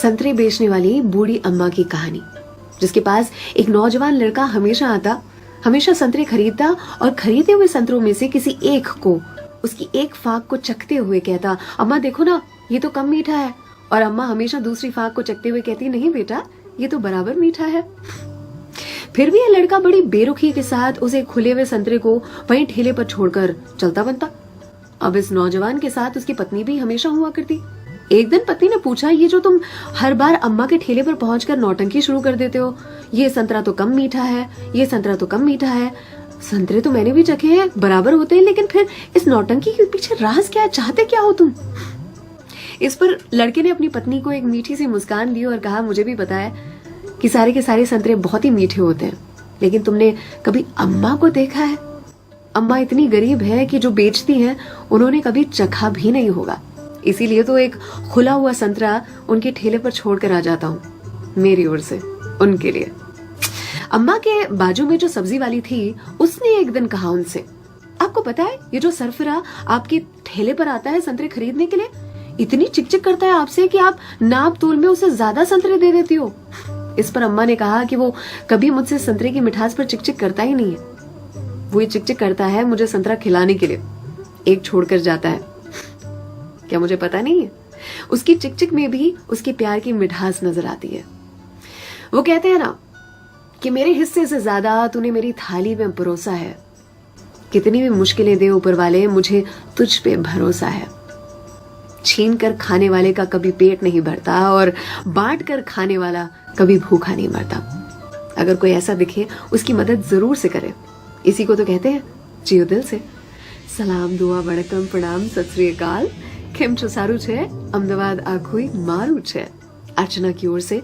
संतरे बेचने वाली बूढ़ी अम्मा की कहानी, जिसके पास एक नौजवान लड़का हमेशा आता, हमेशा संतरे खरीदता और खरीदे हुए संतरों में से किसी एक को, उसकी एक फाक को चखते हुए कहता, अम्मा देखो ना, ये तो कम मीठा है। और अम्मा हमेशा दूसरी फाक को चखते हुए कहती, नहीं बेटा, ये तो बराबर मीठा है। फिर भी यह लड़का बड़ी बेरुखी के साथ उसे खुले हुए संतरे को वहीं ठेले पर छोड़कर चलता बनता। अब इस नौजवान के साथ उसकी पत्नी भी हमेशा हुआ करती। एक दिन पत्नी ने पूछा, ये जो तुम हर बार अम्मा के ठेले पर पहुंचकर नौटंकी शुरू कर देते हो, ये संतरा तो कम मीठा है, ये संतरा तो कम मीठा है। संतरे तो मैंने भी चखे हैं, बराबर होते हैं, लेकिन फिर इस नौटंकी के पीछे राज क्या है, चाहते क्या हो तुम? इस पर लड़के ने अपनी पत्नी को एक मीठी सी मुस्कान दी और कहा, मुझे भी पता है कि सारे के सारे संतरे बहुत ही मीठे होते हैं, लेकिन तुमने कभी अम्मा को देखा है? अम्मा इतनी गरीब है कि जो बेचती हैं उन्होंने कभी चखा भी नहीं होगा, इसीलिए तो एक खुला हुआ संतरा उनके ठेले पर छोड़कर आ जाता हूँ, मेरी ओर से उनके लिए। अम्मा के बाजू में जो सब्जी वाली थी, उसने एक दिन कहा उनसे, आपको पता है ये जो सरफरा आपके ठेले पर आता है संतरे खरीदने के लिए, इतनी चिकचिक करता है आपसे कि आप नाप तोल में उसे ज्यादा संतरे दे देती हो। इस पर अम्मा ने कहा कि वो कभी मुझसे संतरे की मिठास पर चिकचिक करता ही नहीं है, वो ये चिकचिक करता है मुझे संतरा खिलाने के लिए, एक छोड़कर जाता है। क्या मुझे पता नहीं है? उसकी चिकचिक में भी उसके प्यार की मिठास नजर आती है। वो कहते हैं ना कि मेरे हिस्से से ज्यादा तूने मेरी थाली में परोसा है, कितनी भी मुश्किलें दे ऊपर वाले, मुझे तुझ पे भरोसा है। छीन कर खाने वाले का कभी पेट नहीं भरता और बांट कर खाने वाला कभी भूखा नहीं मरता। अगर कोई ऐसा दिखे उसकी मदद जरूर से करे, इसी को तो कहते हैं जियो दिल से। सलाम, दुआ, वड़कम, प्रणाम, सत श्री अकाल, केम छो सारू छे, अहमदाबाद आखुई मारू छे। अर्चना की ओर से।